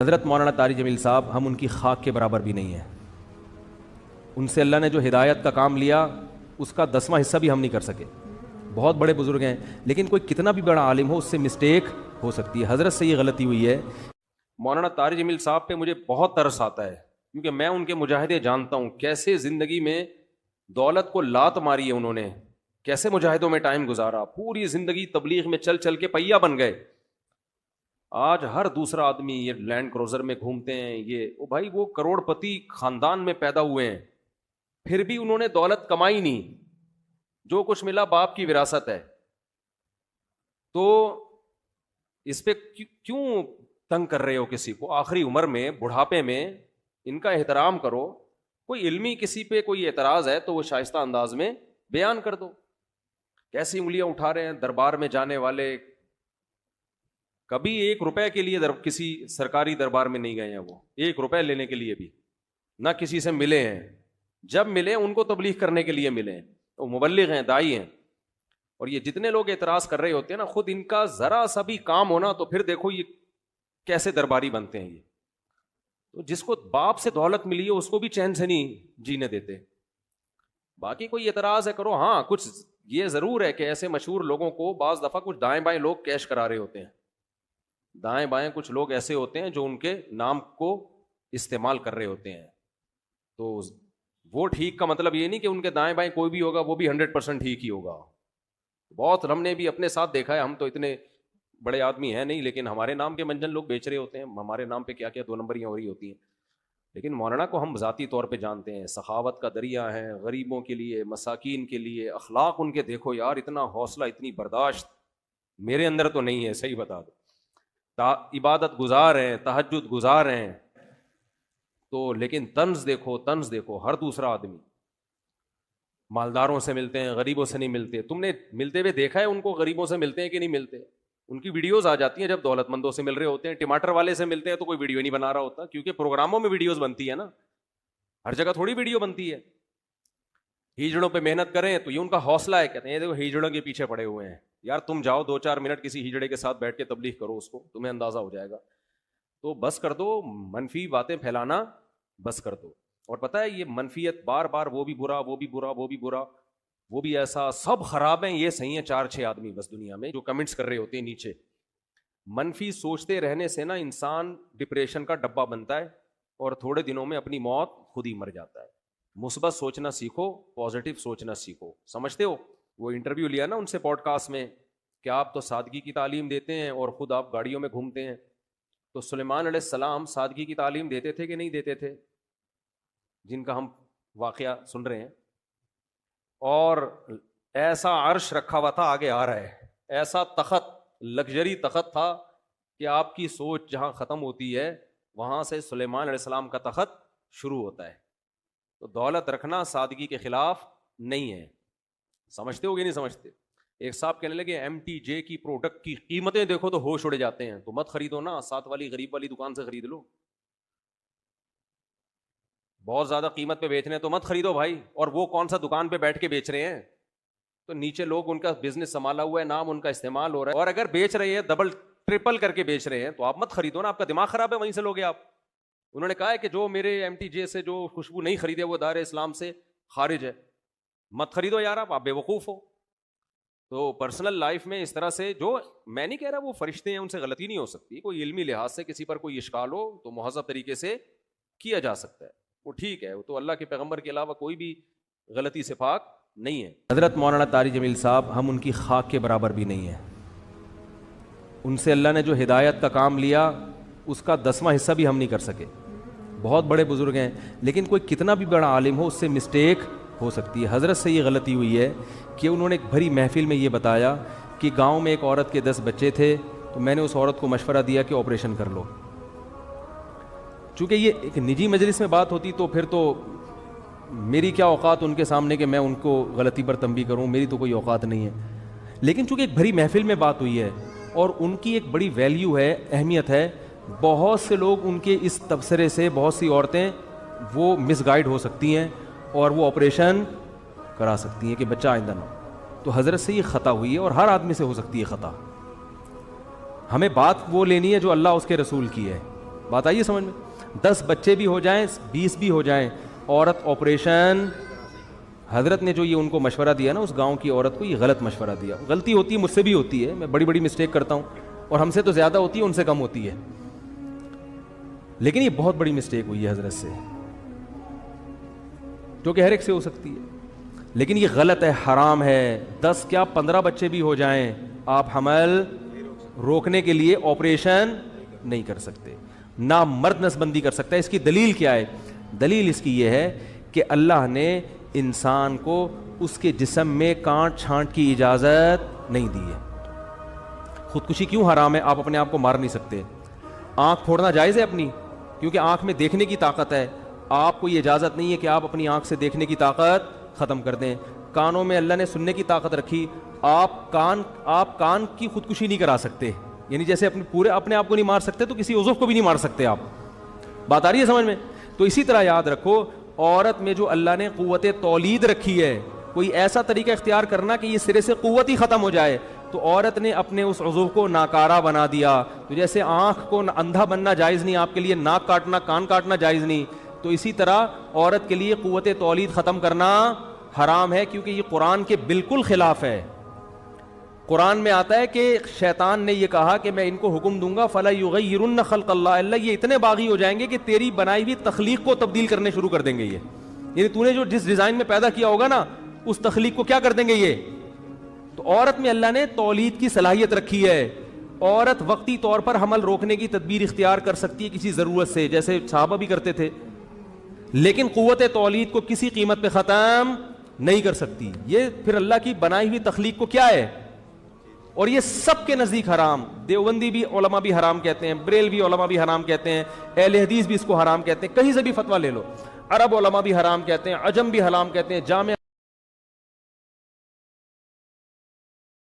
حضرت مولانا طارق جمیل صاحب ہم ان کی خاک کے برابر بھی نہیں ہیں. ان سے اللہ نے جو ہدایت کا کام لیا اس کا 10واں حصہ بھی ہم نہیں کر سکے. بہت بڑے بزرگ ہیں لیکن کوئی کتنا بھی بڑا عالم ہو اس سے مسٹیک ہو سکتی ہے. حضرت سے یہ غلطی ہوئی ہے. مولانا طارق جمیل صاحب پہ مجھے بہت ترس آتا ہے کیونکہ میں ان کے مجاہدے جانتا ہوں، کیسے زندگی میں دولت کو لات ماری ہے انہوں نے، کیسے مجاہدوں میں ٹائم گزارا، پوری زندگی تبلیغ میں چل چل کے پہیا بن گئے. آج ہر دوسرا آدمی یہ لینڈ کروزر میں گھومتے ہیں، یہ بھائی وہ کروڑ پتی خاندان میں پیدا ہوئے ہیں، پھر بھی انہوں نے دولت کمائی نہیں، جو کچھ ملا باپ کی وراثت ہے. تو اس پہ کیوں تنگ کر رہے ہو کسی کو؟ آخری عمر میں، بڑھاپے میں ان کا احترام کرو. کوئی علمی کسی پہ کوئی اعتراض ہے تو وہ شائستہ انداز میں بیان کر دو. کیسی انگلیاں اٹھا رہے ہیں دربار میں جانے والے، کبھی 1 روپے کے لیے کسی سرکاری دربار میں نہیں گئے ہیں، وہ 1 روپے لینے کے لیے بھی نہ کسی سے ملے ہیں. جب ملے ان کو تبلیغ کرنے کے لیے ملے ہیں، وہ مبلغ ہیں، دائی ہیں. اور یہ جتنے لوگ اعتراض کر رہے ہوتے ہیں نا، خود ان کا ذرا سا بھی کام ہونا تو پھر دیکھو یہ کیسے درباری بنتے ہیں. یہ تو جس کو باپ سے دولت ملی ہے اس کو بھی چین سے نہیں جینے دیتے. باقی کوئی اعتراض ہے کرو. ہاں کچھ یہ ضرور ہے کہ ایسے مشہور لوگوں کو بعض دفعہ کچھ دائیں بائیں لوگ کیش کرا رہے ہوتے ہیں. دائیں بائیں کچھ لوگ ایسے ہوتے ہیں جو ان کے نام کو استعمال کر رہے ہوتے ہیں. تو وہ ٹھیک کا مطلب یہ نہیں کہ ان کے دائیں بائیں کوئی بھی ہوگا وہ بھی 100% ٹھیک ہی ہوگا. بہت ہم نے بھی اپنے ساتھ دیکھا ہے. ہم تو اتنے بڑے آدمی ہیں نہیں، لیکن ہمارے نام کے منجن لوگ بیچ رہے ہوتے ہیں، ہمارے نام پہ کیا کیا 2 نمبریاں ہو رہی ہوتی ہیں. لیکن مولانا کو ہم ذاتی طور پہ جانتے ہیں، سخاوت کا دریا ہیں، غریبوں کے لیے، مساکین کے لیے. اخلاق ان کے دیکھو یار، اتنا حوصلہ، اتنی برداشت میرے اندر تو نہیں ہے، صحیح بتا دو. عبادت گزار ہیں، تہجد گزار ہیں تو، لیکن طنز دیکھو، طنز دیکھو. ہر دوسرا آدمی مالداروں سے ملتے ہیں، غریبوں سے نہیں ملتے. تم نے ملتے ہوئے دیکھا ہے ان کو؟ غریبوں سے ملتے ہیں کہ نہیں ملتے؟ ان کی ویڈیوز آ جاتی ہیں جب دولت مندوں سے مل رہے ہوتے ہیں. ٹماٹر والے سے ملتے ہیں تو کوئی ویڈیو نہیں بنا رہا ہوتا، کیونکہ پروگراموں میں ویڈیوز بنتی ہے نا، ہر جگہ تھوڑی ویڈیو بنتی ہے. ہیجڑوں پہ محنت کریں تو یہ ان کا حوصلہ ہے. کہتے ہیں دیکھو ہیجڑوں کے پیچھے پڑے ہوئے ہیں. یار تم جاؤ 2-4 منٹ کسی ہیجڑے کے ساتھ بیٹھ کے تبلیغ کرو، اس کو تمہیں اندازہ ہو جائے گا. تو بس کر دو منفی باتیں پھیلانا، بس کر دو. اور پتہ ہے یہ منفیت بار بار، وہ بھی برا، وہ بھی برا، وہ بھی برا، وہ بھی ایسا، سب خراب ہیں، یہ صحیح ہیں 4-6 آدمی بس دنیا میں جو کمنٹس کر رہے ہوتے ہیں نیچے. منفی سوچتے رہنے سے نا انسان ڈپریشن کا ڈبہ بنتا ہے اور تھوڑے دنوں میں اپنی موت خود ہی مر جاتا ہے. مثبت سوچنا سیکھو، پازیٹیو سوچنا سیکھو. سمجھتے ہو؟ وہ انٹرویو لیا نا ان سے پوڈ کاسٹ میں کہ آپ تو سادگی کی تعلیم دیتے ہیں اور خود آپ گاڑیوں میں گھومتے ہیں. تو سلیمان علیہ السلام سادگی کی تعلیم دیتے تھے کہ نہیں دیتے تھے؟ جن کا ہم واقعہ سن رہے ہیں. اور ایسا عرش رکھا ہوا تھا، آگے آ رہا ہے، ایسا تخت، لگژری تخت تھا کہ آپ کی سوچ جہاں ختم ہوتی ہے وہاں سے سلیمان علیہ السلام کا تخت شروع ہوتا ہے. تو دولت رکھنا سادگی کے خلاف نہیں ہے. سمجھتے ہو کہ نہیں سمجھتے؟ ایک صاحب کہنے لگے MTJ کی پروڈکٹ کی قیمتیں دیکھو تو ہوش اڑ جاتے ہیں. تو مت خریدو نا، ساتھ والی غریب والی دکان سے خرید لو. بہت زیادہ قیمت پہ بیچ رہے ہیں تو مت خریدو بھائی. اور وہ کون سا دکان پہ بیٹھ کے بیچ رہے ہیں؟ تو نیچے لوگ ان کا بزنس سنبھالا ہوا ہے، نام ان کا استعمال ہو رہا ہے، اور اگر بیچ رہے ہیں ڈبل ٹرپل کر کے بیچ رہے ہیں تو آپ مت خریدو نا. آپ کا دماغ خراب ہے، وہیں سے لوگے آپ. انہوں نے کہا ہے کہ جو میرے MTJ سے جو خوشبو نہیں خریدے وہ دار اسلام سے خارج ہے. مت خریدو یار، آپ بے وقوف ہو. تو پرسنل لائف میں اس طرح سے، جو میں نہیں کہہ رہا وہ فرشتے ہیں ان سے غلطی نہیں ہو سکتی، کوئی علمی لحاظ سے کسی پر کوئی اشکال ہو تو مہذب طریقے سے کیا جا سکتا ہے، وہ ٹھیک ہے. وہ تو اللہ کے پیغمبر کے علاوہ کوئی بھی غلطی سے پاک نہیں ہے. حضرت مولانا طارق جمیل صاحب ہم ان کی خاک کے برابر بھی نہیں ہیں. ان سے اللہ نے جو ہدایت کا کام لیا اس کا 10واں حصہ بھی ہم نہیں کر سکے. بہت بڑے بزرگ ہیں لیکن کوئی کتنا بھی بڑا عالم ہو اس سے مسٹیک ہو سکتی ہے. حضرت سے یہ غلطی ہوئی ہے کہ انہوں نے ایک بھری محفل میں یہ بتایا کہ گاؤں میں ایک عورت کے 10 بچے تھے تو میں نے اس عورت کو مشورہ دیا کہ آپریشن کر لو. چونکہ یہ ایک نجی مجلس میں بات ہوتی تو پھر تو میری کیا اوقات ان کے سامنے کہ میں ان کو غلطی پر تنبیہ کروں، میری تو کوئی اوقات نہیں ہے. لیکن چونکہ ایک بھری محفل میں بات ہوئی ہے اور ان کی ایک بڑی ویلیو ہے، اہمیت ہے، بہت سے لوگ ان کے اس تبصرے سے، بہت سی عورتیں وہ مس گائیڈ ہو سکتی ہیں اور وہ آپریشن کرا سکتی ہیں کہ بچہ آئندہ نہ ہو. تو حضرت سے یہ خطا ہوئی ہے اور ہر آدمی سے ہو سکتی ہے خطا. ہمیں بات وہ لینی ہے جو اللہ اس کے رسول کی ہے. بات آئیے سمجھ میں؟ 10 بچے بھی ہو جائیں 20 بھی ہو جائیں، عورت آپریشن، حضرت نے جو یہ ان کو مشورہ دیا نا، اس گاؤں کی عورت کو یہ غلط مشورہ دیا. غلطی ہوتی ہے، مجھ سے بھی ہوتی ہے، میں بڑی بڑی مسٹیک کرتا ہوں، اور ہم سے تو زیادہ ہوتی ہے، ان سے کم ہوتی ہے، لیکن یہ بہت بڑی مسٹیک ہوئی ہے حضرت سے، جو کہ ہر ایک سے ہو سکتی ہے، لیکن یہ غلط ہے، حرام ہے. 10 کیا 15 بچے بھی ہو جائیں، آپ حمل روکنے کے لیے آپریشن نہیں کر سکتے، نہ مرد نسبندی کر سکتا ہے. اس کی دلیل کیا ہے؟ دلیل اس کی یہ ہے کہ اللہ نے انسان کو اس کے جسم میں کانٹ چھانٹ کی اجازت نہیں دی ہے. خودکشی کیوں حرام ہے؟ آپ اپنے آپ کو مار نہیں سکتے. آنکھ پھوڑنا جائز ہے اپنی، کیونکہ آنکھ میں دیکھنے کی طاقت ہے. آپ کو یہ اجازت نہیں ہے کہ آپ اپنی آنکھ سے دیکھنے کی طاقت ختم کر دیں. کانوں میں اللہ نے سننے کی طاقت رکھی، آپ کان کی خودکشی نہیں کرا سکتے، یعنی جیسے اپنے آپ کو نہیں مار سکتے تو کسی عضو کو بھی نہیں مار سکتے آپ. بات آ رہی ہے سمجھ میں؟ تو اسی طرح یاد رکھو، عورت میں جو اللہ نے قوت تولید رکھی ہے، کوئی ایسا طریقہ اختیار کرنا کہ یہ سرے سے قوت ہی ختم ہو جائے، تو عورت نے اپنے اس عضو کو ناکارہ بنا دیا. تو جیسے آنکھ کو اندھا بننا جائز نہیں آپ کے لیے، ناک کاٹنا کان کاٹنا جائز نہیں، تو اسی طرح عورت کے لیے قوت تولید ختم کرنا حرام ہے، کیونکہ یہ قرآن کے بالکل خلاف ہے. قرآن میں آتا ہے کہ شیطان نے یہ کہا کہ میں ان کو حکم دوں گا فَلَا يُغَيِّرُنَّ خَلْقَ اللَّهِ، اللہ یہ اتنے باغی ہو جائیں گے کہ تیری بنائی ہوئی تخلیق کو تبدیل کرنے شروع کر دیں گے. یہ یعنی تو نے جو جس ڈیزائن میں پیدا کیا ہوگا نا، اس تخلیق کو کیا کر دیں گے یہ. تو عورت میں اللہ نے تولید کی صلاحیت رکھی ہے. عورت وقتی طور پر حمل روکنے کی تدبیر اختیار کر سکتی ہے کسی ضرورت سے، جیسے صحابہ بھی کرتے تھے، لیکن قوت تولید کو کسی قیمت پہ ختم نہیں کر سکتی. یہ پھر اللہ کی بنائی ہوئی تخلیق کو کیا ہے، اور یہ سب کے نزدیک حرام. دیوبندی بھی علماء بھی حرام کہتے ہیں، بریلوی علماء بھی حرام کہتے ہیں، اہل حدیث بھی اس کو حرام کہتے ہیں، کہیں سے بھی فتویٰ لے لو. عرب علماء بھی حرام کہتے ہیں، عجم بھی حرام کہتے ہیں، جامع